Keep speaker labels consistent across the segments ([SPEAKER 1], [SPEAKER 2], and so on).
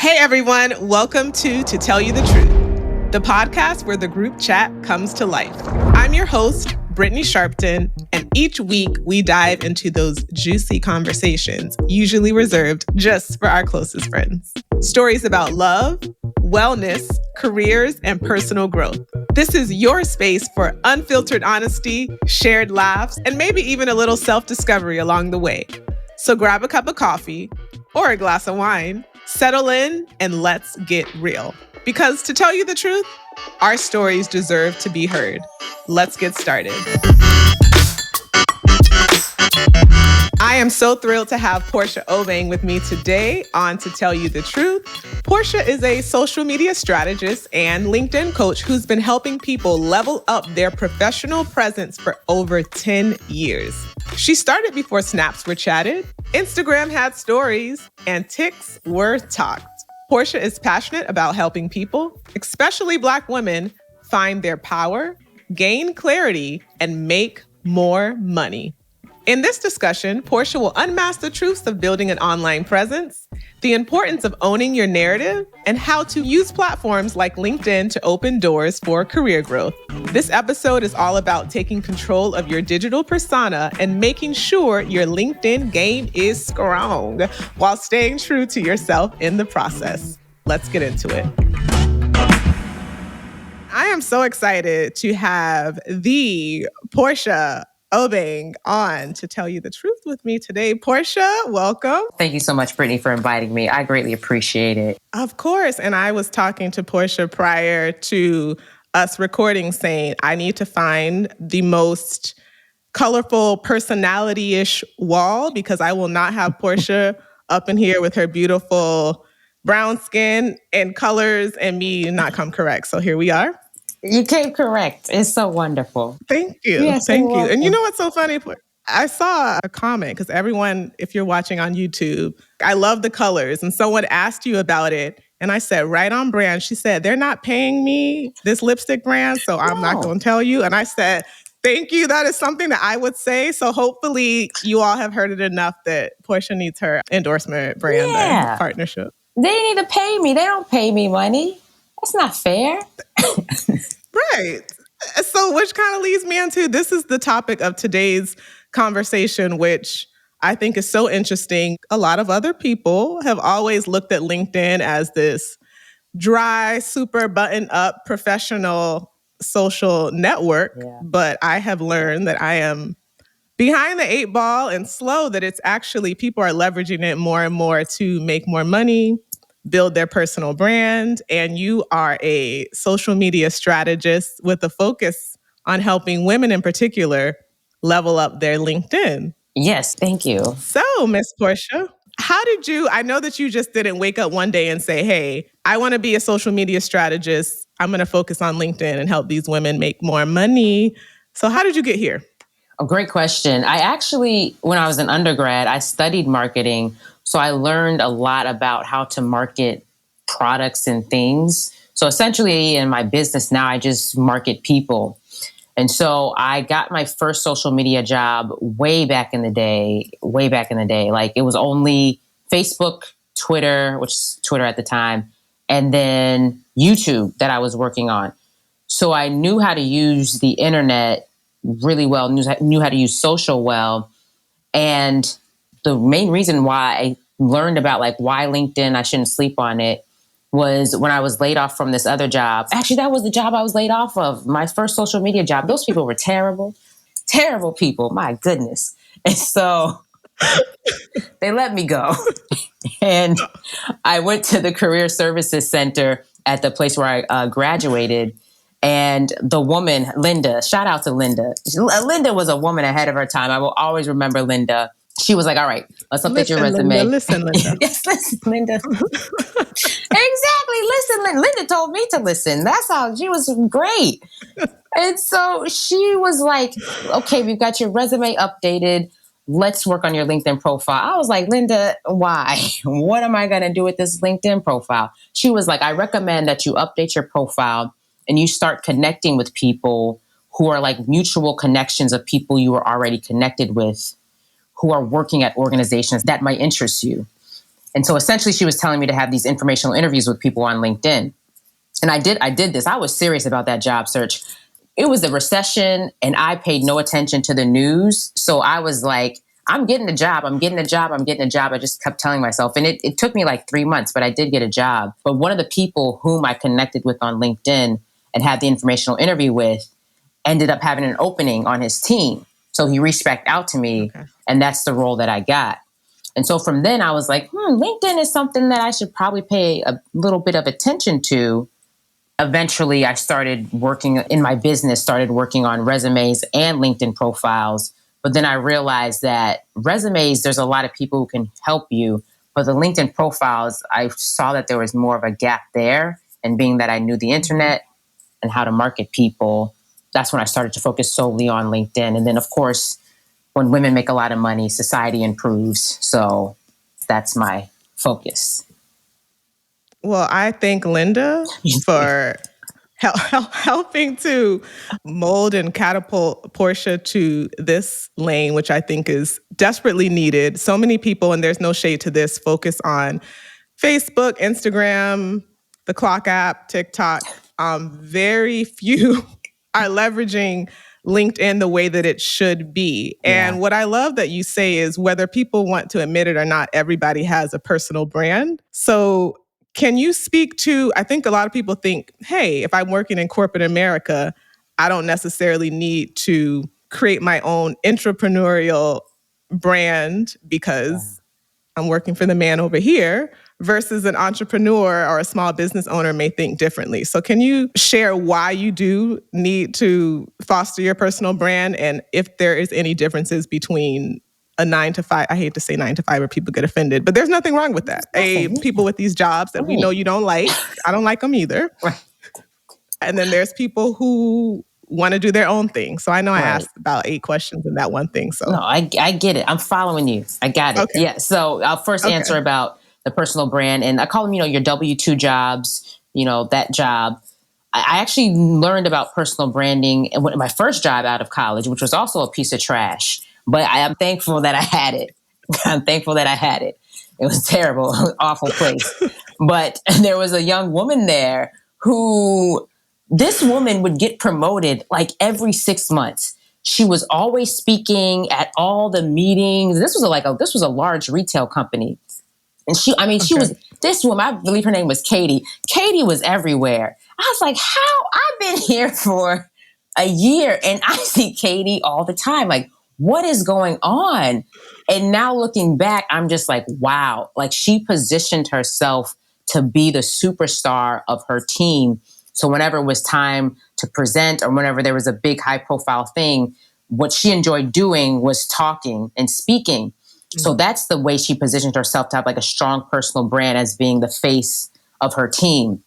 [SPEAKER 1] Hey everyone, welcome to Tell You the Truth, the podcast where the group chat comes to life. I'm your host, Brittany Sharpton, and each week we dive into those juicy conversations, usually reserved just for our closest friends. Stories about love, wellness, careers, and personal growth. This is your space for unfiltered honesty, shared laughs, and maybe even a little self-discovery along the way. So grab a cup of coffee or a glass of wine, settle in, and let's get real. Because to tell you the truth, our stories deserve to be heard. Let's get started. I am so thrilled to have Portia Obeng with me today on To Tell You the Truth. Portia is a social media strategist and LinkedIn coach who's been helping people level up their professional presence for over 10 years. She started before snaps were chatted, Instagram had stories, and tics were talked. Portia is passionate about helping people, especially Black women, find their power, gain clarity, and make more money. In this discussion, Portia will unmask the truths of building an online presence, the importance of owning your narrative, and how to use platforms like LinkedIn to open doors for career growth. This episode is all about taking control of your digital persona and making sure your LinkedIn game is strong while staying true to yourself in the process. Let's get into it. I am so excited to have the Portia Obeng on to tell you the truth with me today. Portia, welcome.
[SPEAKER 2] Thank you so much, Brittany, for inviting me. I greatly appreciate it.
[SPEAKER 1] Of course. And I was talking to Portia prior to us recording saying, I need to find the most colorful personality-ish wall because I will not have Portia up in here with her beautiful brown skin and colors and me not come correct. So here we are.
[SPEAKER 2] You came correct. It's so wonderful.
[SPEAKER 1] Thank you.
[SPEAKER 2] Yes,
[SPEAKER 1] Thank you. And you know what's so funny? I saw a comment because everyone, if you're watching on YouTube, I love the colors. And someone asked you about it. And I said, right on brand. She said, they're not paying me this lipstick brand, so I'm not going to tell you. And I said, thank you. That is something that I would say. So hopefully you all have heard it enough that Portia needs her endorsement brand and partnership.
[SPEAKER 2] They need to pay me. They don't pay me money. That's not fair.
[SPEAKER 1] Right. So which kind of leads me into, this is the topic of today's conversation, which I think is so interesting. A lot of other people have always looked at LinkedIn as this dry, super button-up, professional social network. Yeah. But I have learned that I am behind the eight ball and slow, that it's actually, people are leveraging it more and more to make more money, build their personal brand, and you are a social media strategist with a focus on helping women in particular level up their LinkedIn.
[SPEAKER 2] Yes, thank you.
[SPEAKER 1] So, Miss Portia, how did you, I know that you just didn't wake up one day and say, hey, I want to be a social media strategist. I'm going to focus on LinkedIn and help these women make more money. So how did you get here?
[SPEAKER 2] A great question. I actually, when I was an undergrad, I studied marketing. So I learned a lot about how to market products and things. So essentially in my business now, I just market people. And so I got my first social media job way back in the day. Like it was only Facebook, Twitter, which is Twitter at the time, and then YouTube that I was working on. So I knew how to use the internet really well, knew how to use social well. And the main reason why I learned about like why LinkedIn, I shouldn't sleep on it, was when I was laid off from this other job. Actually, that was the job I was laid off of, my first social media job. Those people were terrible people. My goodness. And so they let me go. And I went to the Career Services Center at the place where I graduated. And the woman, Linda, shout out to Linda. Linda was a woman ahead of her time. I will always remember Linda. She was like, all right, let's update your resume.
[SPEAKER 1] Listen, Linda.
[SPEAKER 2] Yes, listen, Linda. Exactly. Listen, Linda told me to listen. That's how, she was great. And so she was like, okay, we've got your resume updated. Let's work on your LinkedIn profile. I was like, Linda, why? What am I going to do with this LinkedIn profile? She was like, I recommend that you update your profile and you start connecting with people who are like mutual connections of people you are already connected with, who are working at organizations that might interest you. And so essentially she was telling me to have these informational interviews with people on LinkedIn. And I did this. I was serious about that job search. It was the recession and I paid no attention to the news. So I was like, I'm getting a job. I'm getting a job. I'm getting a job. I just kept telling myself. And it took me like 3 months, but I did get a job. But one of the people whom I connected with on LinkedIn and had the informational interview with ended up having an opening on his team. So he reached back out to me, and that's the role that I got. And so from then I was like, LinkedIn is something that I should probably pay a little bit of attention to. Eventually I started working in my business, started working on resumes and LinkedIn profiles. But then I realized that resumes, there's a lot of people who can help you. But the LinkedIn profiles, I saw that there was more of a gap there. And being that I knew the internet and how to market people, that's when I started to focus solely on LinkedIn. And then, of course, when women make a lot of money, society improves. So that's my focus.
[SPEAKER 1] Well, I thank Linda for helping to mold and catapult Portia to this lane, which I think is desperately needed. So many people, and there's no shade to this, focus on Facebook, Instagram, the Clock app, TikTok. Very few are leveraging LinkedIn the way that it should be. And what I love that you say is whether people want to admit it or not, everybody has a personal brand. So can you speak to, I think a lot of people think, hey, if I'm working in corporate America, I don't necessarily need to create my own entrepreneurial brand because I'm working for the man over here, versus an entrepreneur or a small business owner may think differently. So can you share why you do need to foster your personal brand and if there is any differences between a 9 to 5, I hate to say 9 to 5 where people get offended, but there's nothing wrong with that. People with these jobs that we know you don't like, I don't like them either. And then there's people who want to do their own thing. So I know I asked about 8 questions in that one thing. So
[SPEAKER 2] no, I get it. I'm following you. I got it.
[SPEAKER 1] Okay.
[SPEAKER 2] Yeah. So I'll first answer about the personal brand, and I call them, your W-2 jobs, that job. I actually learned about personal branding in my first job out of college, which was also a piece of trash. But I am thankful that I had it. I'm thankful that I had it. It was terrible, awful place. But there was a young woman there who, this woman would get promoted like every 6 months. She was always speaking at all the meetings. This was a large retail company. And she was, this woman, I believe her name was Katie. Katie was everywhere. I was like, how? I've been here for a year and I see Katie all the time. Like, what is going on? And now looking back, I'm just like, wow. Like, she positioned herself to be the superstar of her team. So whenever it was time to present or whenever there was a big high profile thing, what she enjoyed doing was talking and speaking. Mm-hmm. So that's the way she positioned herself to have like a strong personal brand as being the face of her team.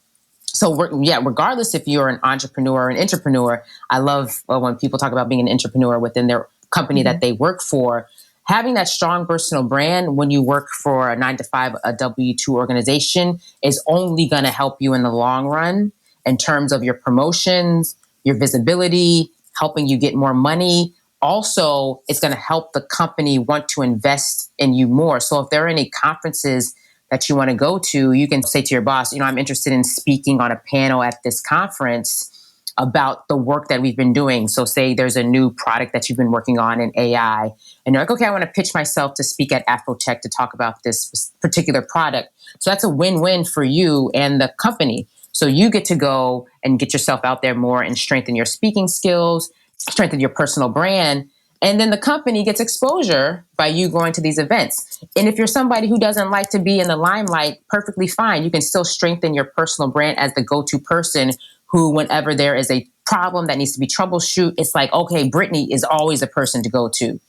[SPEAKER 2] So regardless if you're an entrepreneur or an intrapreneur, I love when people talk about being an entrepreneur within their company that they work for. Having that strong personal brand when you work for a 9 to 5, a W-2 organization is only going to help you in the long run in terms of your promotions, your visibility, helping you get more money. Also, it's going to help the company want to invest in you more. So if there are any conferences that you want to go to, you can say to your boss, I'm interested in speaking on a panel at this conference about the work that we've been doing. So say there's a new product that you've been working on in AI, and you're like, okay, I want to pitch myself to speak at Afrotech to talk about this particular product. So that's a win-win for you and the company. So you get to go and get yourself out there more and strengthen your speaking skills, strengthen your personal brand. And then the company gets exposure by you going to these events. And if you're somebody who doesn't like to be in the limelight, perfectly fine. You can still strengthen your personal brand as the go-to person who, whenever there is a problem that needs to be troubleshoot, it's like, okay, Brittany is always a person to go to.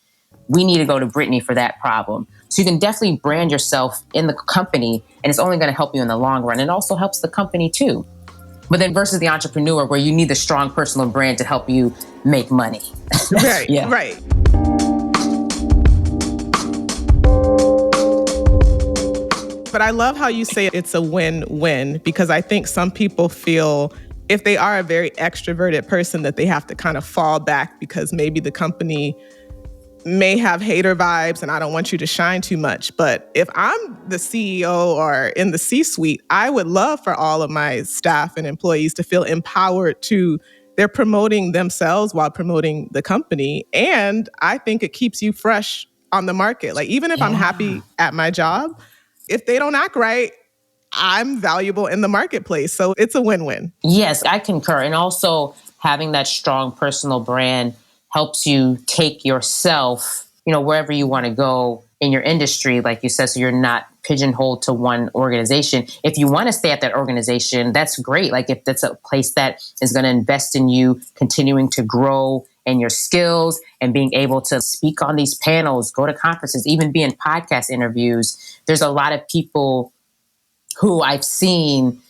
[SPEAKER 2] We need to go to Brittany for that problem. So you can definitely brand yourself in the company, and it's only going to help you in the long run. It also helps the company too. But then versus the entrepreneur, where you need the strong personal brand to help you make money.
[SPEAKER 1] Right,
[SPEAKER 2] yeah.
[SPEAKER 1] Right. But I love how you say it's a win-win, because I think some people feel if they are a very extroverted person that they have to kind of fall back because maybe the company may have hater vibes and I don't want you to shine too much. But if I'm the CEO or in the C-suite, I would love for all of my staff and employees to feel empowered to, they're promoting themselves while promoting the company. And I think it keeps you fresh on the market. Like, even if I'm happy at my job, if they don't act right, I'm valuable in the marketplace. So it's a win-win.
[SPEAKER 2] Yes, I concur. And also having that strong personal brand helps you take yourself, wherever you want to go in your industry, like you said, so you're not pigeonholed to one organization. If you want to stay at that organization, that's great. Like, if that's a place that is going to invest in you, continuing to grow and your skills and being able to speak on these panels, go to conferences, even be in podcast interviews. There's a lot of people who I've seen,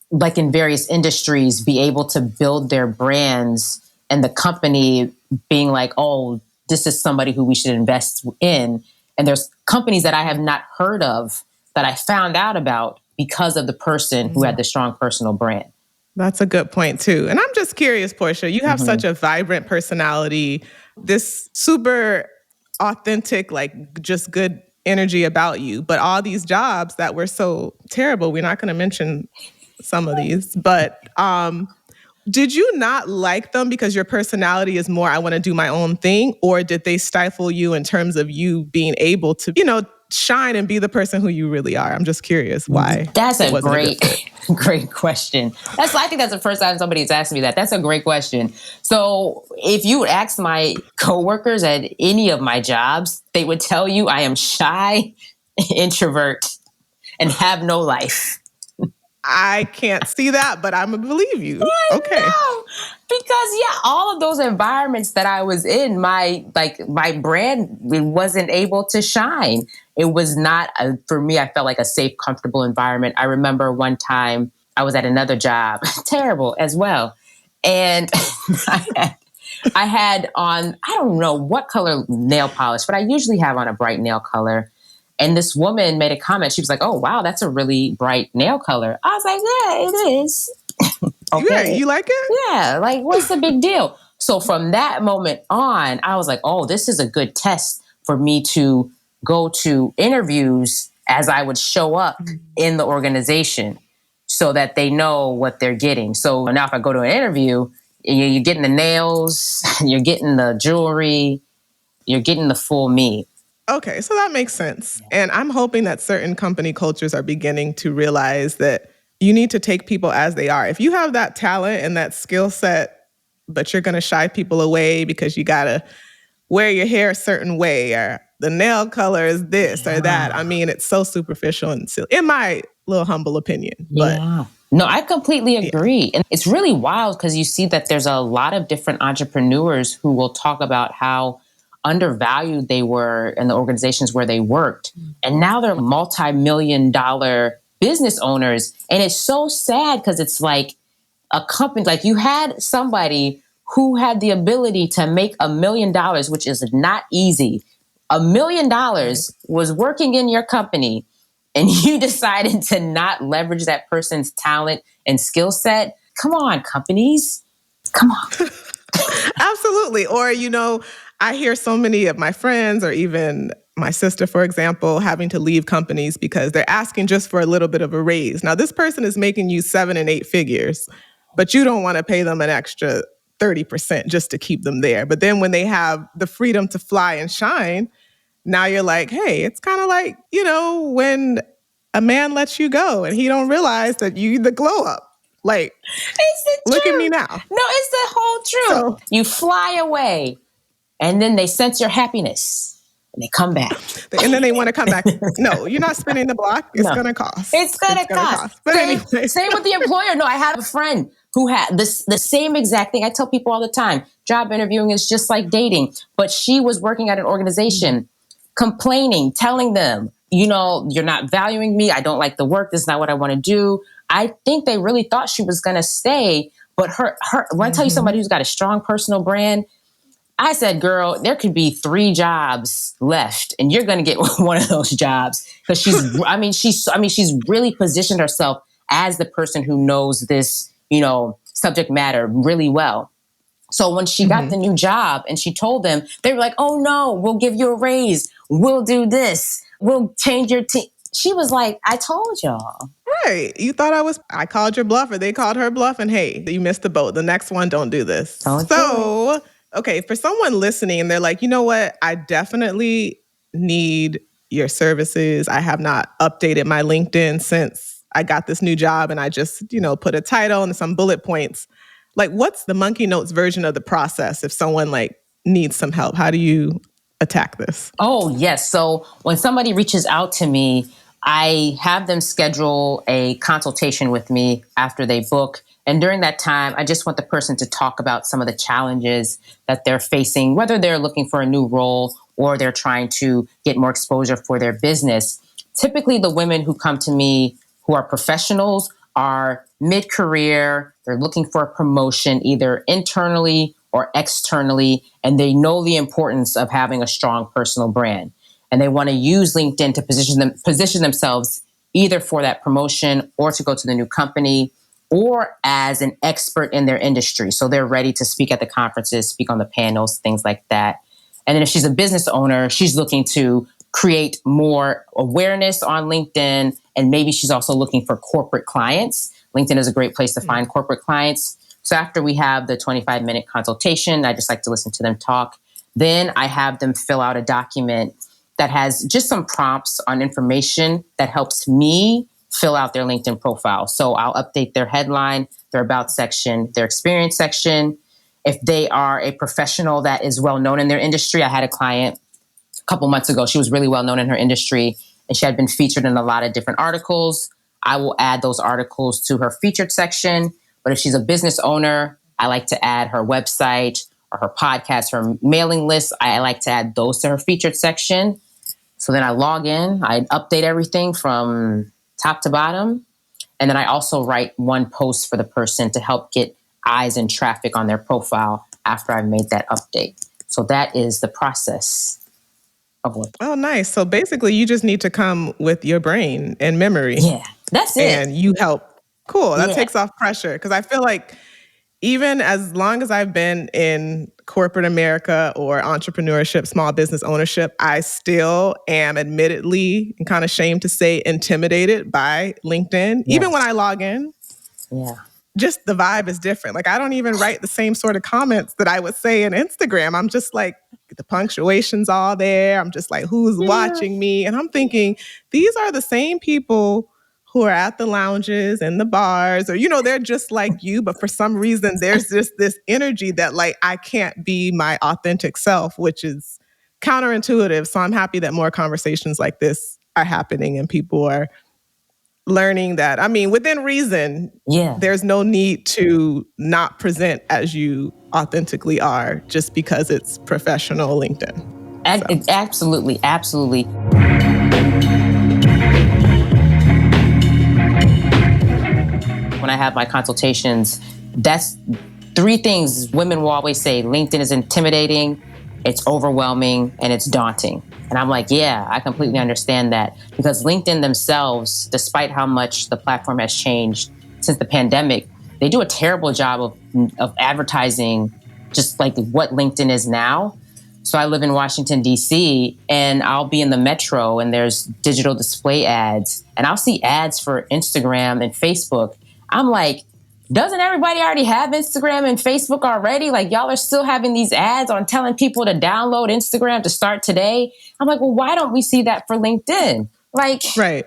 [SPEAKER 2] like in various industries, be able to build their brands, and the company being like, oh, this is somebody who we should invest in. And there's companies that I have not heard of that I found out about because of the person who had the strong personal brand.
[SPEAKER 1] That's a good point too. And I'm just curious, Portia, you have such a vibrant personality, this super authentic, like just good energy about you. But all these jobs that were so terrible, we're not going to mention some of these, but did you not like them because your personality is more, I want to do my own thing? Or did they stifle you in terms of you being able to, shine and be the person who you really are? I'm just curious why.
[SPEAKER 2] That's a great question. I think that's the first time somebody's asked me that. That's a great question. So if you ask my coworkers at any of my jobs, they would tell you I am shy, introvert, and have no life.
[SPEAKER 1] I can't see that, but I'm going to believe you. Okay.
[SPEAKER 2] No, because all of those environments that I was in, my brand wasn't able to shine. It was not, for me, I felt like a safe, comfortable environment. I remember one time I was at another job, terrible as well. And I had on, I don't know what color nail polish, but I usually have on a bright nail color. And this woman made a comment. She was like, oh, wow, that's a really bright nail color. I was like, yeah, it is.
[SPEAKER 1] Okay. Yeah, you like it?
[SPEAKER 2] Yeah, like, what's the big deal? So from that moment on, I was like, oh, this is a good test for me to go to interviews as I would show up in the organization so that they know what they're getting. So now if I go to an interview, you're getting the nails, you're getting the jewelry, you're getting the full me.
[SPEAKER 1] Okay, so that makes sense. And I'm hoping that certain company cultures are beginning to realize that you need to take people as they are. If you have that talent and that skill set, but you're going to shy people away because you got to wear your hair a certain way, or the nail color is this or that. I mean, it's so superficial and silly, in my little humble opinion. But
[SPEAKER 2] no, I completely agree. And it's really wild because you see that there's a lot of different entrepreneurs who will talk about how undervalued they were in the organizations where they worked. And now they're multi-million-dollar business owners. And it's so sad because it's like a company, like you had somebody who had the ability to make $1 million, which is not easy. $1 million was working in your company, and you decided to not leverage that person's talent and skill set. Come on, companies. Come on.
[SPEAKER 1] Absolutely. Or, I hear so many of my friends, or even my sister, for example, having to leave companies because they're asking just for a little bit of a raise. Now, this person is making you 7 and 8 figures, but you don't want to pay them an extra 30% just to keep them there. But then when they have the freedom to fly and shine, now you're like, hey, it's kind of like, when a man lets you go and he don't realize that you the glow up. Like, look at me now.
[SPEAKER 2] No, it's the whole truth. So, you fly away, and then they sense your happiness, and they come back.
[SPEAKER 1] And then they want to come back. No, you're not spinning the block. It's going to cost.
[SPEAKER 2] It's going to cost. But anyway. Same with the employer. No, I have a friend who had the same exact thing. I tell people all the time, job interviewing is just like dating. But she was working at an organization, complaining, telling them, you're not valuing me. I don't like the work. This is not what I want to do. I think they really thought she was going to stay. But when I tell you somebody who's got a strong personal brand, I said, girl, there could be 3 jobs left and you're going to get one of those jobs, because she's really positioned herself as the person who knows this, subject matter really well. So when she got
[SPEAKER 1] Mm-hmm.
[SPEAKER 2] the new job and she told them, they were like, oh no, we'll give you a raise. We'll do this. We'll change your team. She was like, I told y'all.
[SPEAKER 1] Right. You thought I called your bluff, or they called her bluff, and hey, you missed the boat. The next one, don't do this.
[SPEAKER 2] Don't do
[SPEAKER 1] So, okay, for someone listening and they're like, you know what? I definitely need your services. I have not updated my LinkedIn since I got this new job, and I just, put a title and some bullet points. Like, what's the Monkey Notes version of the process if someone like needs some help? How do you attack this?
[SPEAKER 2] Oh, yes. So when somebody reaches out to me, I have them schedule a consultation with me after they book. And during that time, I just want the person to talk about some of the challenges that they're facing, whether they're looking for a new role or they're trying to get more exposure for their business. Typically, the women who come to me who are professionals are mid-career. They're looking for a promotion either internally or externally, and they know the importance of having a strong personal brand. And they want to use LinkedIn to position themselves either for that promotion or to go to the new company or as an expert in their industry. So they're ready to speak at the conferences, speak on the panels, things like that. And then if she's a business owner, she's looking to create more awareness on LinkedIn. And maybe she's also looking for corporate clients. LinkedIn is a great place to find corporate clients. So after we have the 25-minute consultation, I just like to listen to them talk. Then I have them fill out a document that has just some prompts on information that helps me fill out their LinkedIn profile. So I'll update their headline, their about section, their experience section. If they are a professional that is well known in their industry, I had a client a couple months ago. She was really well known in her industry and she had been featured in a lot of different articles. I will add those articles to her featured section. But if she's a business owner, I like to add her website or her podcast, her mailing list. I like to add those to her featured section. So then I log in, I update everything from top to bottom. And then I also write one post for the person to help get eyes and traffic on their profile after I've made that update. So that is the process of what.
[SPEAKER 1] Oh, nice. So basically, you just need to come with your brain and memory.
[SPEAKER 2] Yeah, that's it.
[SPEAKER 1] And you help. Cool. That
[SPEAKER 2] Yeah.
[SPEAKER 1] takes off pressure. Because I feel like even as long as I've been in corporate America or entrepreneurship, small business ownership, I still am admittedly, and kind of ashamed to say, intimidated by LinkedIn.
[SPEAKER 2] Yes.
[SPEAKER 1] Even when I log in,
[SPEAKER 2] Yeah.
[SPEAKER 1] just the vibe is different. Like I don't even write the same sort of comments that I would say in Instagram. I'm just like, the punctuation's all there. I'm just like, who's watching me? And I'm thinking, these are the same people who are at the lounges and the bars, or, they're just like you. But for some reason, there's just this energy that like, I can't be my authentic self, which is counterintuitive. So I'm happy that more conversations like this are happening and people are learning that, within reason, there's no need to not present as you authentically are just because it's professional LinkedIn.
[SPEAKER 2] Absolutely. Absolutely. When I have my consultations, that's three things women will always say. LinkedIn is intimidating, it's overwhelming, and it's daunting. And I'm like, yeah, I completely understand that because LinkedIn themselves, despite how much the platform has changed since the pandemic, they do a terrible job of advertising just like what LinkedIn is now. So I live in Washington, D.C., and I'll be in the metro and there's digital display ads and I'll see ads for Instagram and Facebook. I'm like, doesn't everybody already have Instagram and Facebook already? Like y'all are still having these ads on telling people to download Instagram to start today. I'm like, well, why don't we see that for LinkedIn? Like,
[SPEAKER 1] right.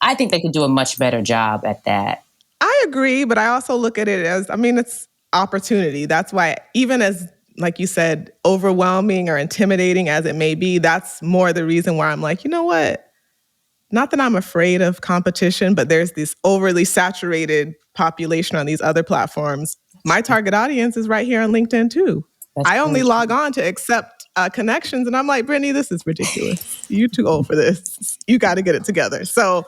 [SPEAKER 2] I think they could do a much better job at that.
[SPEAKER 1] I agree, but I also look at it as, it's opportunity. That's why even as, like you said, overwhelming or intimidating as it may be, that's more the reason why I'm like, you know what? Not that I'm afraid of competition, but there's this overly saturated population on these other platforms. My target audience is right here on LinkedIn too. I only log on to accept connections and I'm like, Brittany, this is ridiculous. You're too old for this. You got to get it together. So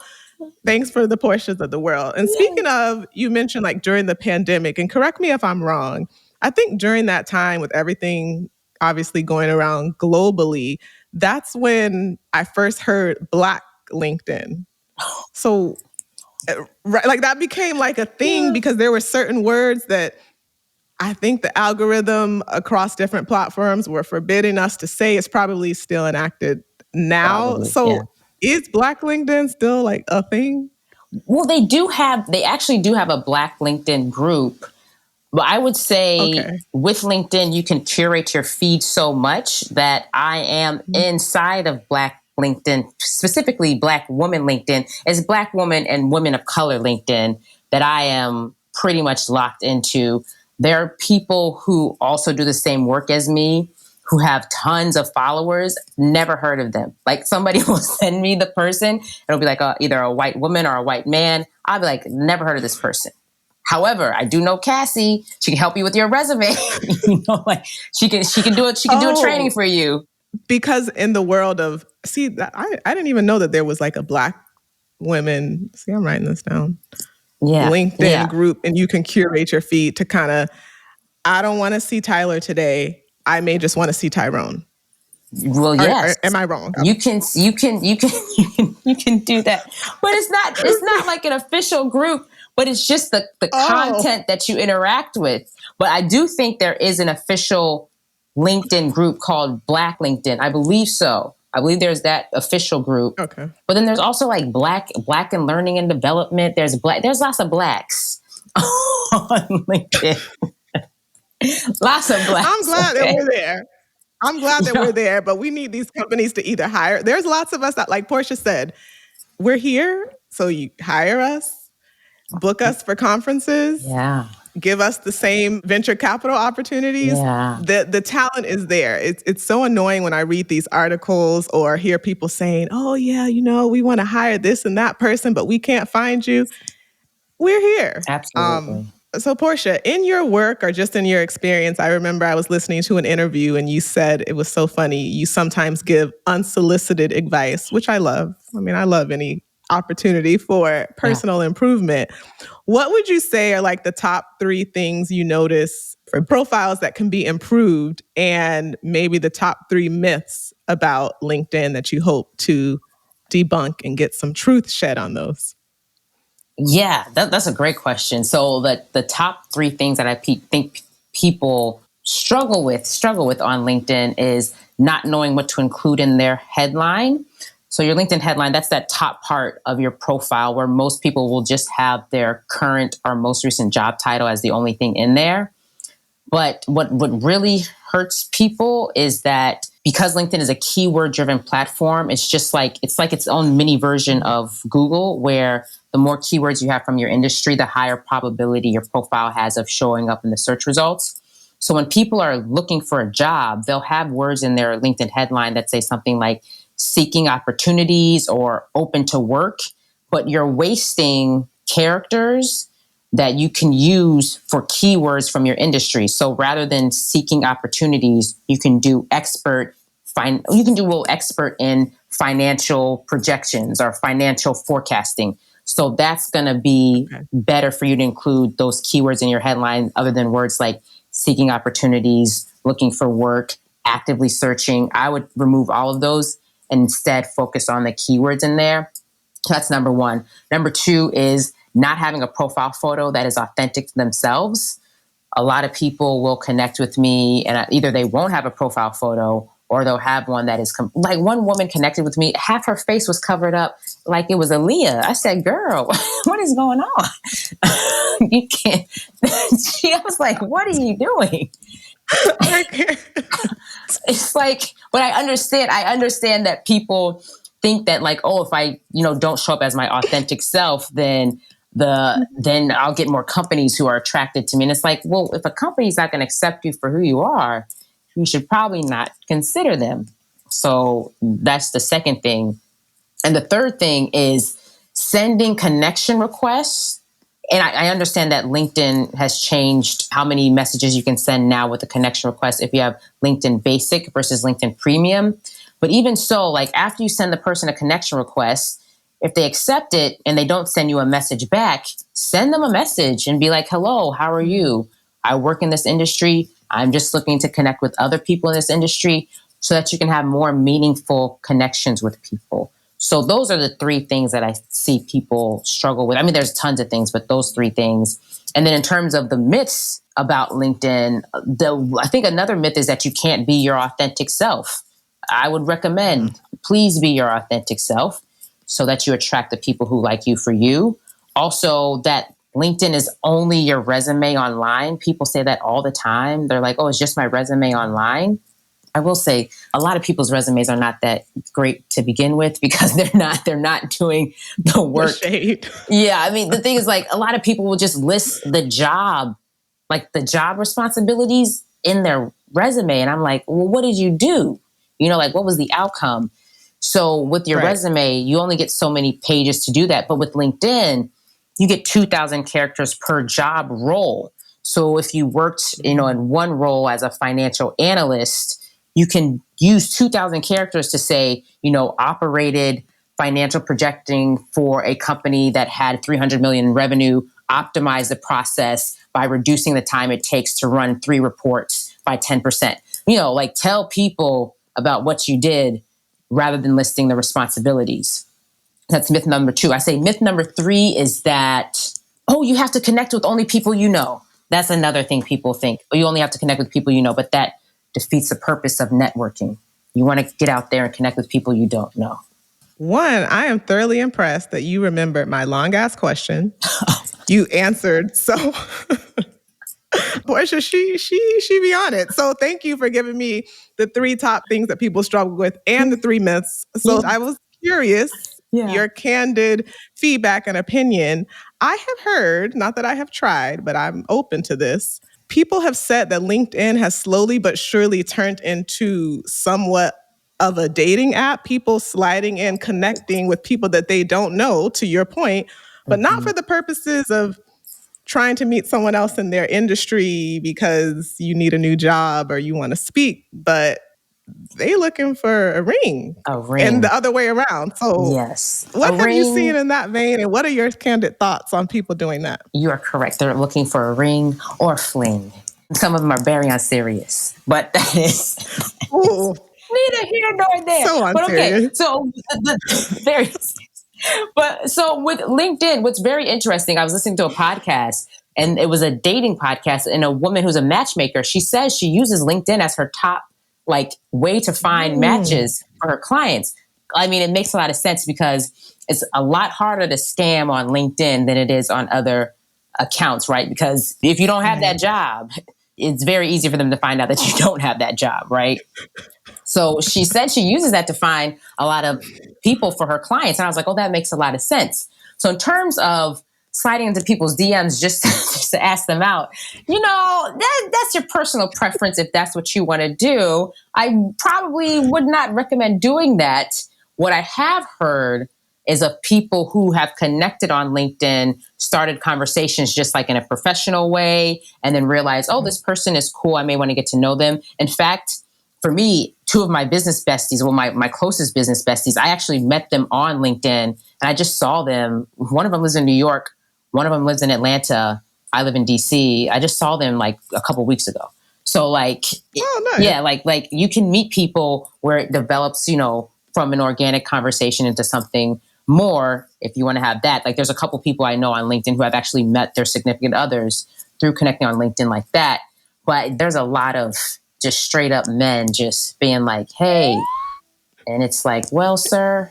[SPEAKER 1] thanks for the Portias of the world. And speaking of, you mentioned like during the pandemic, and correct me if I'm wrong, I think during that time with everything obviously going around globally, that's when I first heard Black LinkedIn. So, right, like that became like a thing because there were certain words that I think the algorithm across different platforms were forbidding us to say. It's probably still enacted now.
[SPEAKER 2] Probably, yeah.
[SPEAKER 1] So is Black LinkedIn still like a thing?
[SPEAKER 2] Well, they actually do have a Black LinkedIn group. But I would say
[SPEAKER 1] Okay.
[SPEAKER 2] with LinkedIn, you can curate your feed so much that I am inside of Black LinkedIn, specifically Black woman LinkedIn, as Black woman and women of color LinkedIn, that I am pretty much locked into. There are people who also do the same work as me, who have tons of followers, never heard of them. Like somebody will send me the person, it'll be like either a white woman or a white man. I'll be like, never heard of this person. However, I do know Cassie. She can help you with your resume. Like she can do it. She can do a training for you.
[SPEAKER 1] Because in the world of, I didn't even know that there was like a Black women. See, I'm writing this down.
[SPEAKER 2] Yeah.
[SPEAKER 1] LinkedIn group, and you can curate your feed to kind of, I don't want to see Tyler today. I may just want to see Tyrone.
[SPEAKER 2] Well, yes.
[SPEAKER 1] Am I wrong?
[SPEAKER 2] You can do that, but it's not like an official group, but it's just the content that you interact with. But I do think there is an official LinkedIn group called Black LinkedIn. I believe so. I believe there's that official group.
[SPEAKER 1] Okay.
[SPEAKER 2] But then there's also like Black and Learning and Development. There's lots of Blacks on LinkedIn. Lots of Blacks.
[SPEAKER 1] I'm glad that we're there. I'm glad that we're there, but we need these companies to either hire. There's lots of us that, like Portia said, we're here, so you hire us, book us for conferences.
[SPEAKER 2] Yeah.
[SPEAKER 1] Give us the same venture capital opportunities.
[SPEAKER 2] Yeah.
[SPEAKER 1] The talent is there. It's so annoying when I read these articles or hear people saying, oh yeah, we want to hire this and that person, but we can't find you. We're here.
[SPEAKER 2] Absolutely.
[SPEAKER 1] So Portia, in your work or just in your experience, I remember I was listening to an interview and you said, it was so funny, you sometimes give unsolicited advice, which I love. I mean, I love any opportunity for personal improvement. What would you say are like the top 3 things you notice for profiles that can be improved, and maybe the top 3 myths about LinkedIn that you hope to debunk and get some truth shed on those?
[SPEAKER 2] Yeah, that's a great question. So the top 3 things that I think people struggle with on LinkedIn is not knowing what to include in their headline. So your LinkedIn headline, that's that top part of your profile where most people will just have their current or most recent job title as the only thing in there. But what really hurts people is that because LinkedIn is a keyword-driven platform, it's like its own mini version of Google, where the more keywords you have from your industry, the higher probability your profile has of showing up in the search results. So when people are looking for a job, they'll have words in their LinkedIn headline that say something like seeking opportunities or open to work, but you're wasting characters that you can use for keywords from your industry. So rather than seeking opportunities, you can do expert in financial projections or financial forecasting. So that's going to be better for you to include those keywords in your headline, other than words like seeking opportunities, looking for work, actively searching. I would remove all of those and instead focus on the keywords in there. So that's number 1. Number 2 is not having a profile photo that is authentic to themselves. A lot of people will connect with me and either they won't have a profile photo or they'll have one that is like one woman connected with me. Half her face was covered up like it was Aaliyah. I said, girl, what is going on? You can't. I was like, what are you doing? It's like, but I understand that people think that like, oh, if I, don't show up as my authentic self, then I'll get more companies who are attracted to me. And it's like, well, if a company's not going to accept you for who you are, you should probably not consider them. So that's the second thing. And the third thing is sending connection requests. And I understand that LinkedIn has changed how many messages you can send now with a connection request if you have LinkedIn Basic versus LinkedIn Premium. But even so, like after you send the person a connection request, if they accept it and they don't send you a message back, send them a message and be like, hello, how are you? I work in this industry. I'm just looking to connect with other people in this industry so that you can have more meaningful connections with people. So those are the three things that I see people struggle with. I mean, there's tons of things, but those three things. And then in terms of the myths about LinkedIn, I think another myth is that you can't be your authentic self. I would recommend, please be your authentic self so that you attract the people who like you for you. Also, that LinkedIn is only your resume online. People say that all the time. They're like, oh, it's just my resume online. I will say a lot of people's resumes are not that great to begin with because they're not doing the work.
[SPEAKER 1] The shade.
[SPEAKER 2] Yeah. I mean, the thing is, like, a lot of people will just list the job, like the job responsibilities in their resume. And I'm like, well, what did you do? You know, like, what was the outcome? So with your resume, you only get so many pages to do that. But with LinkedIn, you get 2,000 characters per job role. So if you worked, in one role as a financial analyst, you can use 2,000 characters to say, operated financial projecting for a company that had 300 million in revenue, optimize the process by reducing the time it takes to run 3 reports by 10%. Like, tell people about what you did rather than listing the responsibilities. That's myth number 2. I say myth number 3 is that, you have to connect with only people you know. That's another thing people think. You only have to connect with people you know, but that defeats the purpose of networking. You want to get out there and connect with people you don't know.
[SPEAKER 1] One, I am thoroughly impressed that you remembered my long-ass question. You answered so... Portia, she be on it. So thank you for giving me the 3 top things that people struggle with and the 3 myths. So I was curious, your candid feedback and opinion. I have heard, not that I have tried, but I'm open to this. People have said that LinkedIn has slowly but surely turned into somewhat of a dating app, people sliding in, connecting with people that they don't know, to your point, but not for the purposes of trying to meet someone else in their industry because you need a new job or you want to speak, but they looking for a ring. And the other way around. So
[SPEAKER 2] yes,
[SPEAKER 1] what have you seen in that vein, and what are your candid thoughts on people doing that?
[SPEAKER 2] You are correct. They're looking for a ring or a fling. Some of them are very unserious, but that is neither here nor there.
[SPEAKER 1] So
[SPEAKER 2] but okay,
[SPEAKER 1] unserious.
[SPEAKER 2] so very. But so with LinkedIn, what's very interesting, I was listening to a podcast, and it was a dating podcast, and a woman who's a matchmaker, she says she uses LinkedIn as her top way to find matches for her clients. I mean, it makes a lot of sense because it's a lot harder to scam on LinkedIn than it is on other accounts, right? Because if you don't have that job, it's very easy for them to find out that you don't have that job, right? So she said she uses that to find a lot of people for her clients. And I was like, that makes a lot of sense. So in terms of sliding into people's DMs just to ask them out, that's your personal preference if that's what you want to do. I probably would not recommend doing that. What I have heard is of people who have connected on LinkedIn, started conversations just like in a professional way, and then realized, this person is cool. I may want to get to know them. In fact, for me, 2 of my business besties, my closest business besties, I actually met them on LinkedIn, and I just saw them. One of them lives in New York. One of them lives in Atlanta. I live in DC. I just saw them a couple weeks ago. So nice. Yeah, like you can meet people where it develops, from an organic conversation into something more if you want to have that. Like, there's a couple people I know on LinkedIn who have actually met their significant others through connecting on LinkedIn like that. But there's a lot of just straight up men just being like, hey, and it's like, well, sir,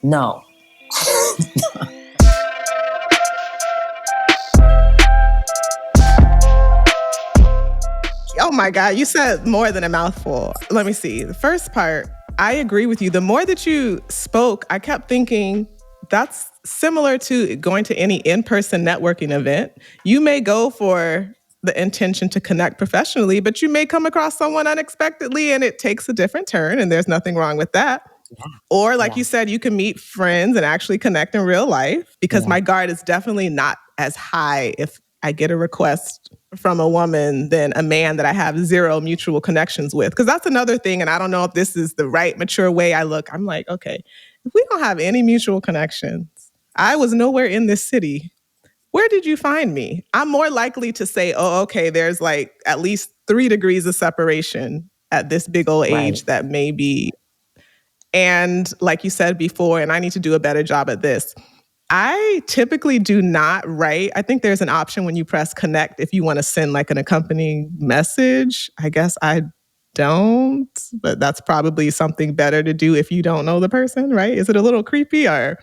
[SPEAKER 2] no.
[SPEAKER 1] Oh my God, you said more than a mouthful. Let me see. The first part, I agree with you. The more that you spoke, I kept thinking that's similar to going to any in-person networking event. You may go for the intention to connect professionally, but you may come across someone unexpectedly and it takes a different turn, and there's nothing wrong with that. Yeah. Or like you said, you can meet friends and actually connect in real life, because my guard is definitely not as high if I get a request from a woman than a man that I have 0 mutual connections with. Because that's another thing, and I don't know if this is the right mature way I look. I'm like, okay, if we don't have any mutual connections, I was nowhere in this city, where did you find me? I'm more likely to say, okay, there's at least 3 degrees of separation at this big old age that may be And like you said before, and I need to do a better job at this, I typically do not write. I think there's an option when you press connect if you want to send like an accompanying message. I guess I don't, but that's probably something better to do if you don't know the person, right? Is it a little creepy or?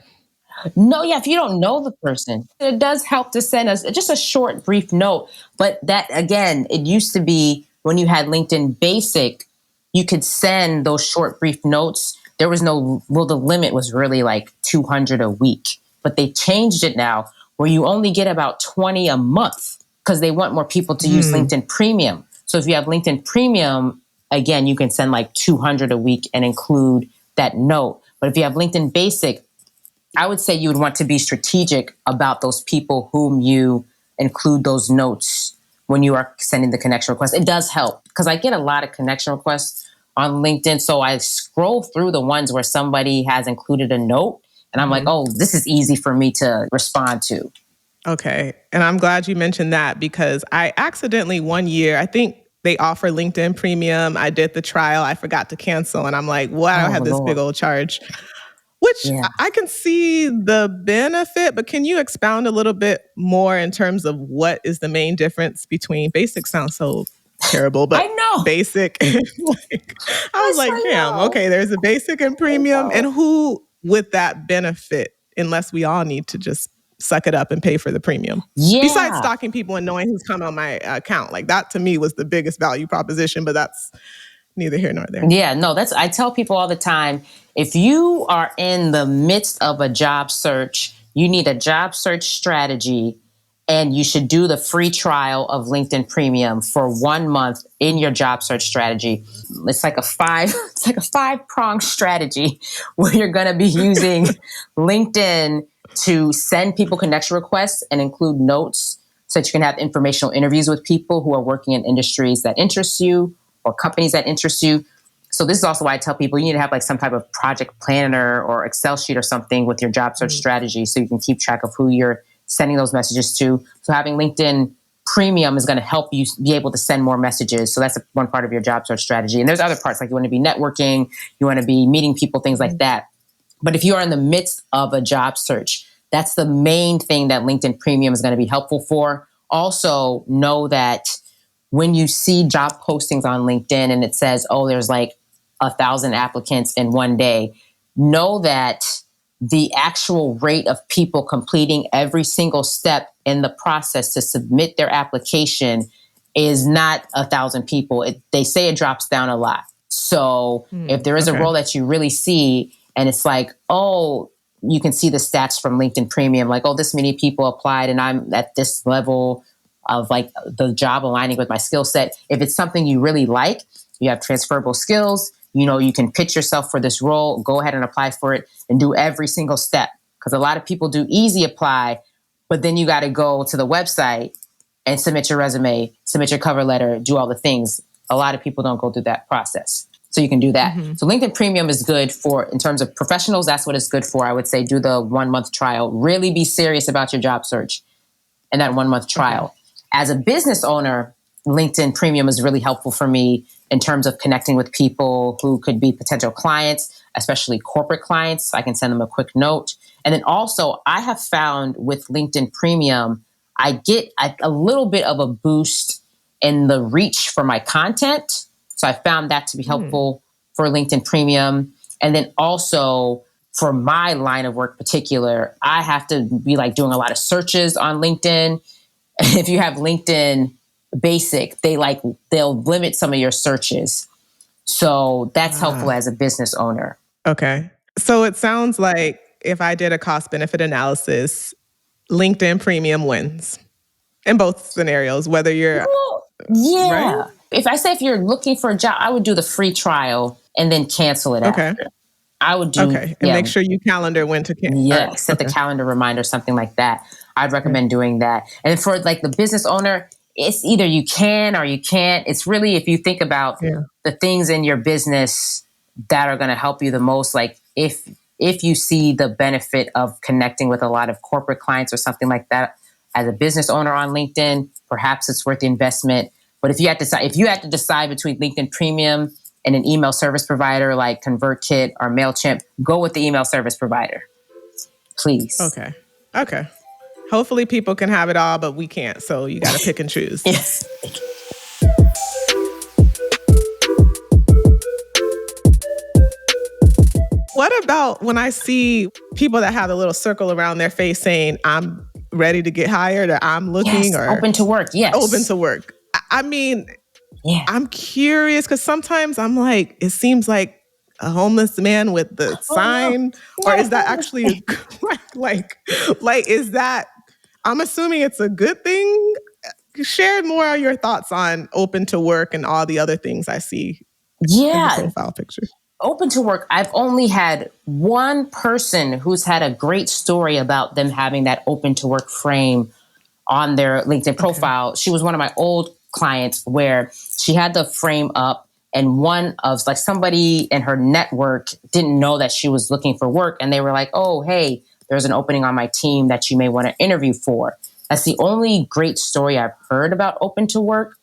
[SPEAKER 2] No, yeah, if you don't know the person, it does help to send us just a short, brief note. But that, again, it used to be when you had LinkedIn Basic, you could send those short, brief notes. There was no, well, the limit was really like 200 a week, but they changed it now where you only get about 20 a month because they want more people to use LinkedIn Premium. So if you have LinkedIn Premium, again, you can send like 200 a week and include that note. But if you have LinkedIn Basic, I would say you would want to be strategic about those people whom you include those notes when you are sending the connection request. It does help because I get a lot of connection requests on LinkedIn. So I scroll through the ones where somebody has included a note and I'm like, oh, this is easy for me to respond to.
[SPEAKER 1] Okay. And I'm glad you mentioned that because I accidentally one year, I think they offer LinkedIn Premium. I did the trial. I forgot to cancel. And I'm like, wow, I have this big old charge. Which I can see the benefit, but can you expound a little bit more in terms of what is the main difference between basic sounds so terrible, but
[SPEAKER 2] I know.
[SPEAKER 1] Basic. I was like, damn, okay, there's a basic and premium. And who would that benefit unless we all need to just suck it up and pay for the premium?
[SPEAKER 2] Yeah.
[SPEAKER 1] Besides stalking people and knowing who's come on my account. Like that to me was the biggest value proposition, but that's neither here nor there.
[SPEAKER 2] Yeah, no, I tell people all the time, if you are in the midst of a job search, you need a job search strategy and you should do the free trial of LinkedIn Premium for 1 month in your job search strategy. It's like a 5-pronged strategy where you're going to be using LinkedIn to send people connection requests and include notes so that you can have informational interviews with people who are working in industries that interest you or companies that interest you. So this is also why I tell people you need to have like some type of project planner or Excel sheet or something with your job search strategy so you can keep track of who you're sending those messages to. So having LinkedIn Premium is going to help you be able to send more messages. So that's one part of your job search strategy. And there's other parts, like you want to be networking, you want to be meeting people, things like that. But if you are in the midst of a job search, that's the main thing that LinkedIn Premium is going to be helpful for. Also, know that when you see job postings on LinkedIn and it says, oh, there's like 1,000 applicants in one day, know that the actual rate of people completing every single step in the process to submit their application is not 1,000 people. They say it drops down a lot. So if there is a role that you really see and it's like, oh, you can see the stats from LinkedIn Premium, like, oh, this many people applied and I'm at this level of like the job aligning with my skill set. If it's something you really like, you have transferable skills, you know, you can pitch yourself for this role, go ahead and apply for it and do every single step. Because a lot of people do easy apply, but then you got to go to the website and submit your resume, submit your cover letter, do all the things. A lot of people don't go through that process. So you can do that. So LinkedIn Premium is good for, in terms of professionals, that's what it's good for. I would say do the 1 month trial. Really be serious about your job search and that 1 month trial. As a business owner, LinkedIn Premium is really helpful for me in terms of connecting with people who could be potential clients, especially corporate clients. I can send them a quick note. And then also, I have found with LinkedIn Premium, I get a little bit of a boost in the reach for my content. So I found that to be helpful for LinkedIn Premium. And then also for my line of work particular, I have to be like doing a lot of searches on LinkedIn. If you have LinkedIn Basic, they'll limit some of your searches. So that's helpful as a business owner.
[SPEAKER 1] Okay. So it sounds like if I did a cost benefit analysis, LinkedIn Premium wins in both scenarios, whether you're right?
[SPEAKER 2] If you're looking for a job, I would do the free trial and then cancel it after. I would do
[SPEAKER 1] and make sure you calendar when to cancel.
[SPEAKER 2] Yeah, set the calendar reminder, something like that. I'd recommend doing that. And for like the business owner, it's either you can or you can't. It's really, if you think about the things in your business that are going to help you the most, like if you see the benefit of connecting with a lot of corporate clients or something like that as a business owner on LinkedIn, perhaps it's worth the investment. But if you had to decide between LinkedIn Premium in an email service provider like ConvertKit or MailChimp, go with the email service provider, please.
[SPEAKER 1] Okay. Hopefully people can have it all, but we can't. So you got to pick and choose.
[SPEAKER 2] Yes.
[SPEAKER 1] What about when I see people that have a little circle around their face saying, I'm ready to get hired, or I'm looking,
[SPEAKER 2] yes,
[SPEAKER 1] or
[SPEAKER 2] open to work. Yes.
[SPEAKER 1] Open to work. I mean,
[SPEAKER 2] yeah.
[SPEAKER 1] I'm curious because sometimes I'm like, it seems like a homeless man with the sign, or is that actually like, is that, I'm assuming it's a good thing. Share more of your thoughts on open to work and all the other things I see in the profile picture.
[SPEAKER 2] Open to work. I've only had one person who's had a great story about them having that open to work frame on their LinkedIn profile. Okay. She was one of my old clients where she had the frame up, and one of somebody in her network didn't know that she was looking for work. And they were like, oh, hey, there's an opening on my team that you may want to interview for. That's the only great story I've heard about open to work.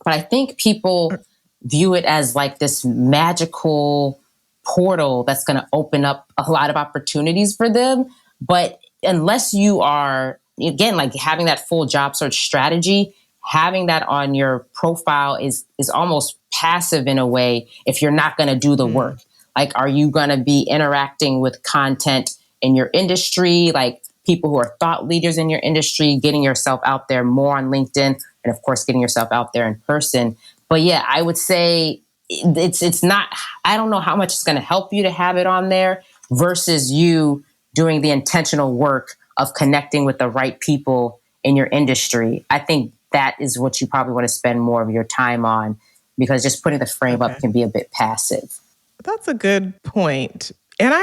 [SPEAKER 2] But I think people view it as like this magical portal that's going to open up a lot of opportunities for them. But unless you are, again, like having that full job search strategy, having that on your profile is almost passive in a way if you're not going to do the work. Like, are you going to be interacting with content in your industry, like people who are thought leaders in your industry, getting yourself out there more on LinkedIn, and of course, getting yourself out there in person. But yeah, I would say it's not, I don't know how much it's going to help you to have it on there versus you doing the intentional work of connecting with the right people in your industry. I think that is what you probably want to spend more of your time on, because just putting the frame up can be a bit passive.
[SPEAKER 1] That's a good point. And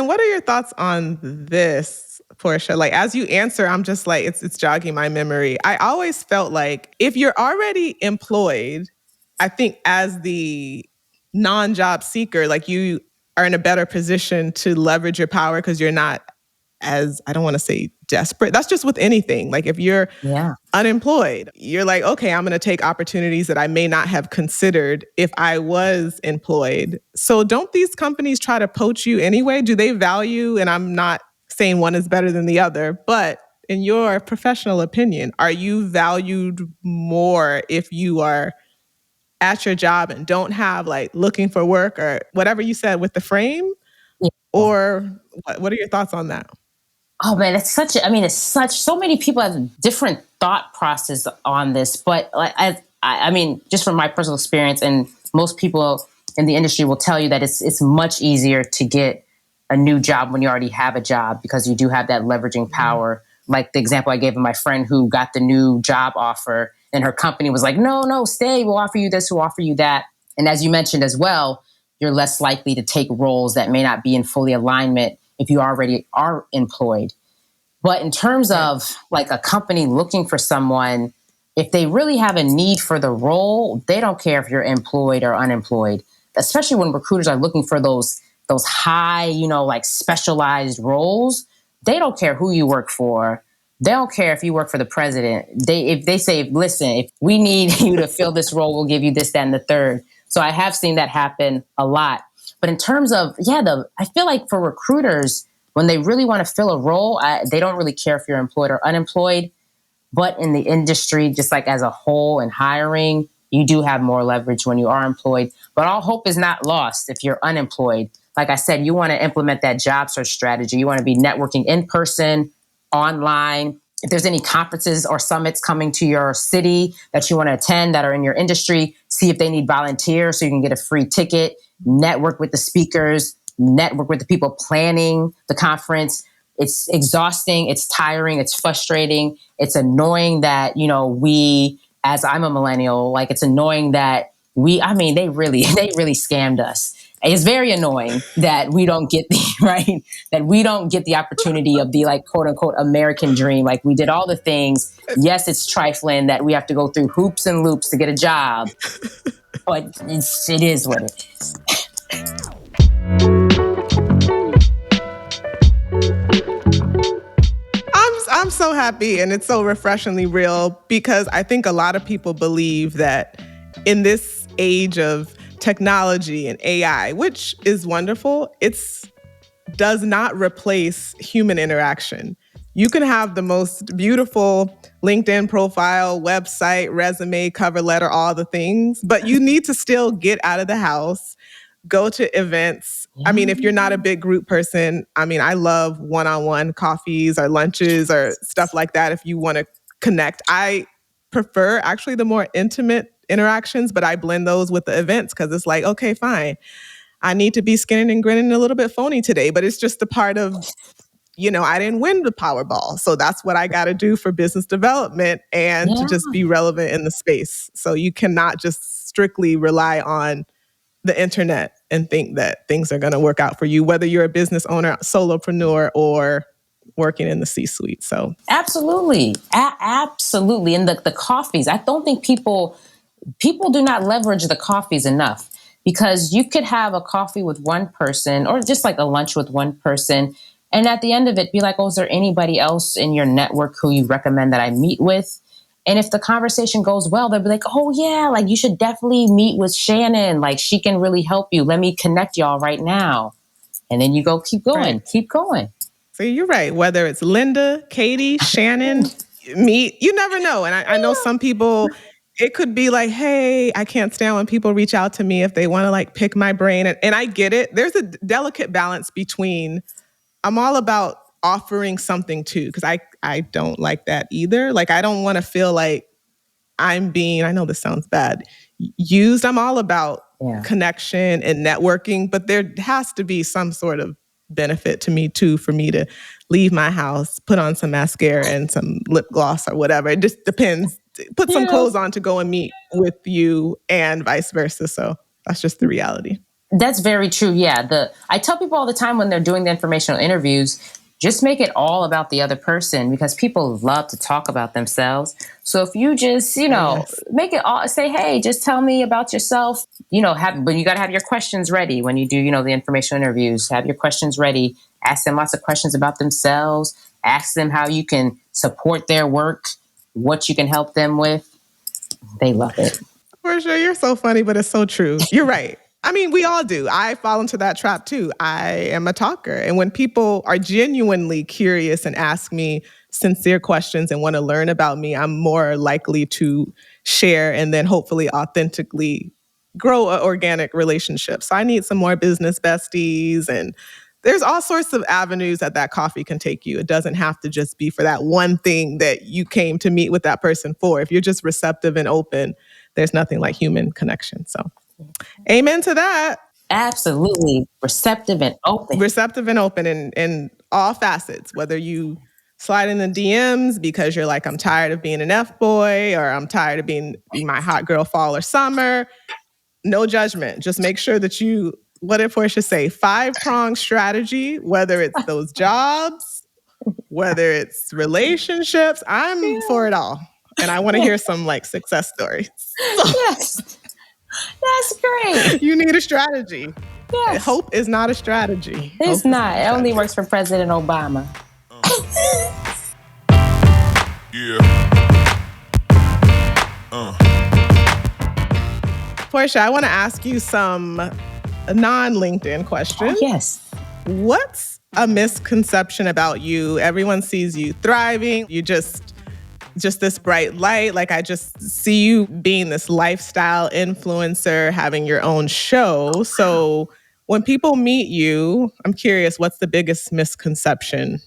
[SPEAKER 1] what are your thoughts on this, Portia? Like, as you answer, I'm just like, it's jogging my memory. I always felt like if you're already employed, I think as the non-job seeker, like you are in a better position to leverage your power because you're not as, I don't want to say desperate. That's just with anything. Like if you're unemployed, you're like, okay, I'm going to take opportunities that I may not have considered if I was employed. So don't these companies try to poach you anyway? Do they value, and I'm not saying one is better than the other, but in your professional opinion, are you valued more if you are at your job and don't have like looking for work or whatever you said with the frame? Yeah. Or what are your thoughts on that?
[SPEAKER 2] Oh man, so many people have different thought process on this, but I mean, just from my personal experience, and most people in the industry will tell you that it's much easier to get a new job when you already have a job, because you do have that leveraging power. Like the example I gave of my friend who got the new job offer, and her company was like, no, stay, we'll offer you this, we'll offer you that. And as you mentioned as well, you're less likely to take roles that may not be in fully alignment if you already are employed. But in terms of like a company looking for someone, if they really have a need for the role, they don't care if you're employed or unemployed, especially when recruiters are looking for those high, like specialized roles. They don't care who you work for. They don't care if you work for the president. If they say, listen, if we need you to fill this role, we'll give you this, that, and the third. So I have seen that happen a lot. But in terms of, I feel like for recruiters, when they really want to fill a role, they don't really care if you're employed or unemployed. But in the industry, just like as a whole and hiring, you do have more leverage when you are employed. But all hope is not lost if you're unemployed. Like I said, you want to implement that job search strategy. You want to be networking in person, online. If there's any conferences or summits coming to your city that you want to attend that are in your industry, see if they need volunteers so you can get a free ticket, network with the speakers, network with the people planning the conference. It's exhausting. It's tiring. It's frustrating. It's annoying that, we, as I'm a millennial, like it's annoying that they really scammed us. It's very annoying that we don't get that we don't get the opportunity of the like quote unquote American dream. Like we did all the things. Yes, it's trifling that we have to go through hoops and loops to get a job, but it is what it is.
[SPEAKER 1] I'm so happy, and it's so refreshingly real, because I think a lot of people believe that in this age of technology and AI, which is wonderful, does not replace human interaction. You can have the most beautiful LinkedIn profile, website, resume, cover letter, all the things, but you need to still get out of the house, go to events. I mean, if you're not a big group person, I mean, I love one-on-one coffees or lunches or stuff like that if you want to connect. I prefer actually the more intimate interactions, but I blend those with the events because it's like, okay, fine. I need to be skinning and grinning a little bit phony today, but it's just a part of, I didn't win the Powerball. So that's what I got to do for business development and to just be relevant in the space. So you cannot just strictly rely on the internet and think that things are going to work out for you, whether you're a business owner, solopreneur, or working in the C-suite. So
[SPEAKER 2] absolutely. Absolutely. And the coffees, I don't think people do not leverage the coffees enough, because you could have a coffee with one person or just like a lunch with one person. And at the end of it, be like, oh, is there anybody else in your network who you recommend that I meet with? And if the conversation goes well, they'll be like, oh, yeah, like you should definitely meet with Shannon. Like she can really help you. Let me connect y'all right now. And then you keep going.
[SPEAKER 1] So you're right. Whether it's Linda, Katie, Shannon, me, you never know. And I know some people, it could be like, hey, I can't stand when people reach out to me if they want to like pick my brain. And I get it. There's a delicate balance between, I'm all about offering something too, because I don't like that either. Like, I don't want to feel like I'm being, I know this sounds bad, used. I'm all about connection and networking, but there has to be some sort of benefit to me too, for me to leave my house, put on some mascara and some lip gloss or whatever. It just depends. Put some clothes on to go and meet with you and vice versa. So that's just the reality.
[SPEAKER 2] That's very true. Yeah. I tell people all the time when they're doing the informational interviews, just make it all about the other person, because people love to talk about themselves. So if you just, make it all, say, hey, just tell me about yourself, but you got to have your questions ready when you do, the informational interviews. Have your questions ready. Ask them lots of questions about themselves. Ask them how you can support their work, what you can help them with. They love it.
[SPEAKER 1] Portia, you're so funny, but it's so true. You're right. I mean, we all do. I fall into that trap too. I am a talker. And when people are genuinely curious and ask me sincere questions and want to learn about me, I'm more likely to share and then hopefully authentically grow an organic relationship. So I need some more business besties, and there's all sorts of avenues that coffee can take you. It doesn't have to just be for that one thing that you came to meet with that person for. If you're just receptive and open, there's nothing like human connection. So amen to that.
[SPEAKER 2] Absolutely. Receptive and open.
[SPEAKER 1] Receptive and open in all facets, whether you slide in the DMs because you're like, I'm tired of being an F-boy, or I'm tired of being my hot girl fall or summer. No judgment. Just make sure that what did Portia say? 5-pronged strategy, whether it's those jobs, whether it's relationships. I'm for it all. And I want to hear some like success stories.
[SPEAKER 2] Yes. That's great.
[SPEAKER 1] You need a strategy.
[SPEAKER 2] Yes.
[SPEAKER 1] Hope is not a strategy.
[SPEAKER 2] It's not. It only works for President Obama.
[SPEAKER 1] Portia, I want to ask you some non-LinkedIn questions.
[SPEAKER 2] Oh, yes.
[SPEAKER 1] What's a misconception about you? Everyone sees you thriving. You just this bright light. Like, I just see you being this lifestyle influencer, having your own show. So when people meet you, I'm curious, what's the biggest misconception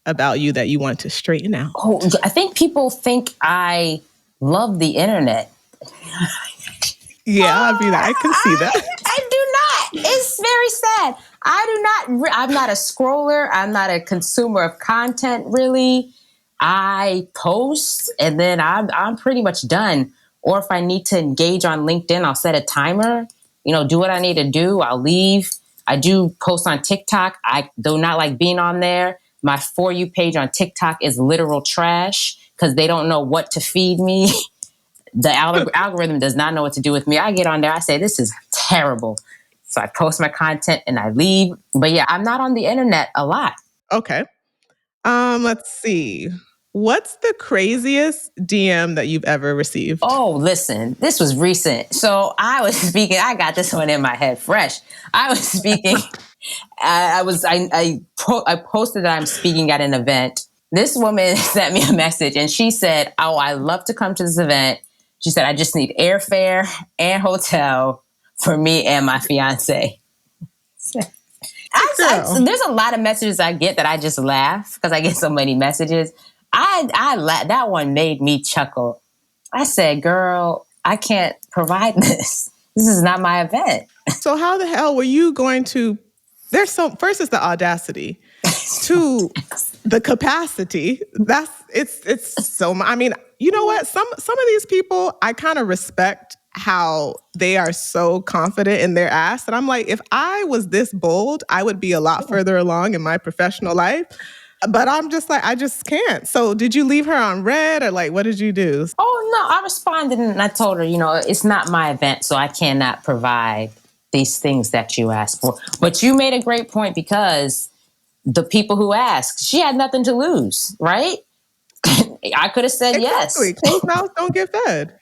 [SPEAKER 1] about you that you want to straighten out?
[SPEAKER 2] Oh, I think people think I love the internet.
[SPEAKER 1] Yeah, I mean, I can see that.
[SPEAKER 2] I do not. It's very sad. I'm not a scroller. I'm not a consumer of content, really. I post and then I'm pretty much done. Or if I need to engage on LinkedIn, I'll set a timer, do what I need to do. I'll leave. I do post on TikTok. I do not like being on there. My For You page on TikTok is literal trash because they don't know what to feed me. The algorithm does not know what to do with me. I get on there. I say, this is terrible. So I post my content and I leave. But yeah, I'm not on the internet a lot.
[SPEAKER 1] Okay. Let's see. What's the craziest DM that you've ever received?
[SPEAKER 2] Oh, listen, this was recent. So I was speaking, I got this one in my head fresh. I was speaking, I posted that I'm speaking at an event. This woman sent me a message and she said, "Oh, I love to come to this event." She said, "I just need airfare and hotel for me and my fiance." There's a lot of messages I get that I just laugh because I get so many messages. That one made me chuckle. I said, "Girl, I can't provide this. This is not my event."
[SPEAKER 1] So how the hell were you going to? First is the audacity, to the capacity. It's so. I mean, you know what? Some of these people, I kind of respect how they are so confident in their ask. And I'm like, if I was this bold, I would be a lot further along in my professional life. But I'm just like, I just can't. So did you leave her on red, or like, what did you do?
[SPEAKER 2] Oh, no, I responded and I told her, it's not my event, so I cannot provide these things that you asked for. But you made a great point, because the people who asked, she had nothing to lose, right? I could have said
[SPEAKER 1] exactly.
[SPEAKER 2] yes.
[SPEAKER 1] Closed mouths don't get fed.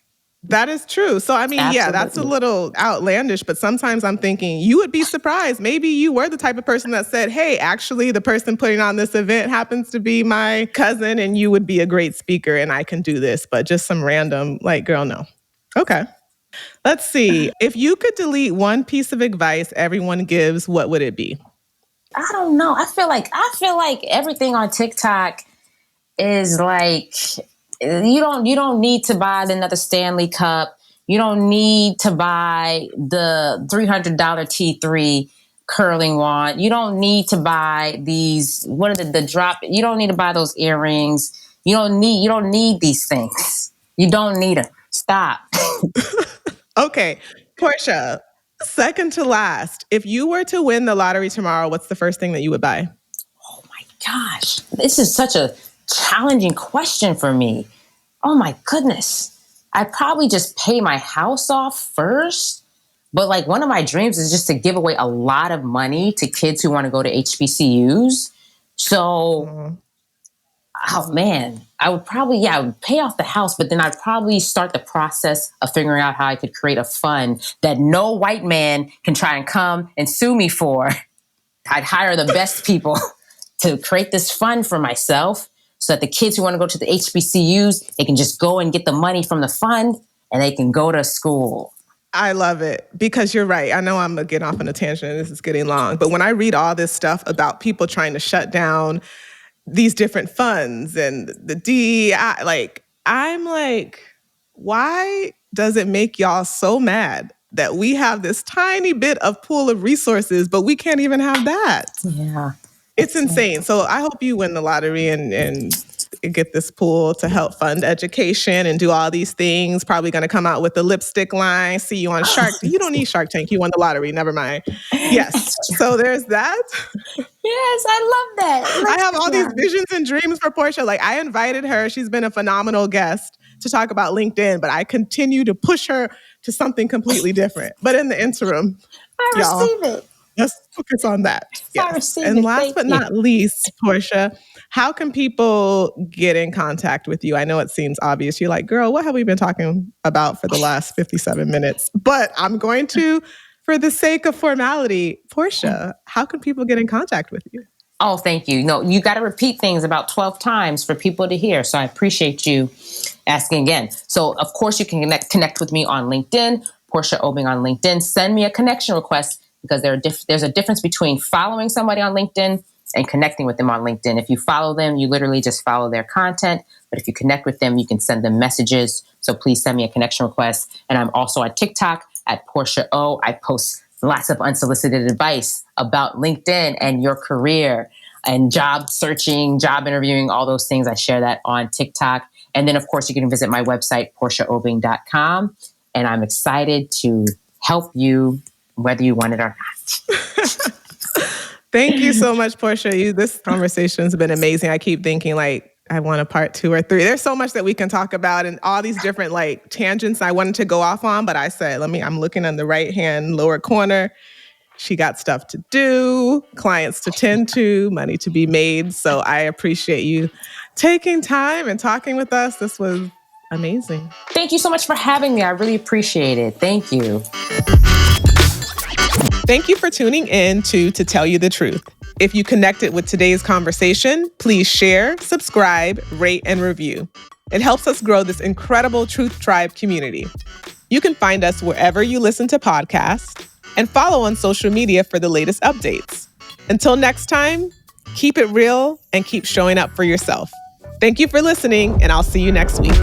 [SPEAKER 1] That is true. So, I mean,
[SPEAKER 2] Absolutely.
[SPEAKER 1] Yeah, that's a little outlandish, but sometimes I'm thinking you would be surprised. Maybe you were the type of person that said, "Hey, actually, the person putting on this event happens to be my cousin and you would be a great speaker and I can do this," but just some random, like, girl, no. Okay. Let's see. If you could delete one piece of advice everyone gives, what would it be?
[SPEAKER 2] I don't know. I feel like everything on TikTok is like, you don't need to buy another Stanley Cup. You don't need to buy the $300 T3 curling wand. You don't need to buy these, what are the drop? You don't need to buy those earrings. You don't need these things. You don't need them. Stop.
[SPEAKER 1] Okay, Portia, second to last. If you were to win the lottery tomorrow, what's the first thing that you would buy?
[SPEAKER 2] Oh my gosh. This is such a challenging question for me. Oh my goodness. I'd probably just pay my house off first. But like, one of my dreams is just to give away a lot of money to kids who want to go to HBCUs. So, oh man, I would pay off the house, but then I'd probably start the process of figuring out how I could create a fund that no white man can try and come and sue me for. I'd hire the best people to create this fund for myself, so that the kids who want to go to the HBCUs, they can just go and get the money from the fund and they can go to school.
[SPEAKER 1] I love it, because you're right. I know I'm getting off on a tangent and this is getting long, but when I read all this stuff about people trying to shut down these different funds and the DEI, I'm like, why does it make y'all so mad that we have this tiny bit of pool of resources, but we can't even have that?
[SPEAKER 2] Yeah.
[SPEAKER 1] It's insane. So I hope you win the lottery and get this pool to help fund education and do all these things. Probably going to come out with the lipstick line. See you on Shark Tank. You don't need Shark Tank. You won the lottery. Never mind. Yes. So there's that.
[SPEAKER 2] Yes, I love that.
[SPEAKER 1] I have all these visions and dreams for Portia. Like, I invited her. She's been a phenomenal guest to talk about LinkedIn, but I continue to push her to something completely different. But in the interim,
[SPEAKER 2] I receive it.
[SPEAKER 1] Let's focus on that.
[SPEAKER 2] Yes.
[SPEAKER 1] And last but not least, Portia, how can people get in contact with you? I know it seems obvious. You're like, girl, what have we been talking about for the last 57 minutes? But I'm going to, for the sake of formality, Portia, how can people get in contact with you?
[SPEAKER 2] Oh, thank you. No, you got to repeat things about 12 times for people to hear. So I appreciate you asking again. So, of course, you can connect with me on LinkedIn, Portia Obeng on LinkedIn. Send me a connection request, because there's a difference between following somebody on LinkedIn and connecting with them on LinkedIn. If you follow them, you literally just follow their content. But if you connect with them, you can send them messages. So please send me a connection request. And I'm also on TikTok at Portia O. I post lots of unsolicited advice about LinkedIn and your career and job searching, job interviewing, all those things. I share that on TikTok. And then, of course, you can visit my website, portiaobeng.com. And I'm excited to help you, whether you want it or not.
[SPEAKER 1] Thank you so much, Portia. This conversation has been amazing. I keep thinking, like, I want a part 2 or 3. There's so much that we can talk about and all these different tangents I wanted to go off on, but I said, I'm looking on the right-hand lower corner. She got stuff to do, clients to tend to, money to be made. So I appreciate you taking time and talking with us. This was amazing.
[SPEAKER 2] Thank you so much for having me. I really appreciate it. Thank you.
[SPEAKER 1] Thank you for tuning in to Tell You the Truth. If you connected with today's conversation, please share, subscribe, rate, and review. It helps us grow this incredible Truth Tribe community. You can find us wherever you listen to podcasts and follow on social media for the latest updates. Until next time, keep it real and keep showing up for yourself. Thank you for listening, and I'll see you next week.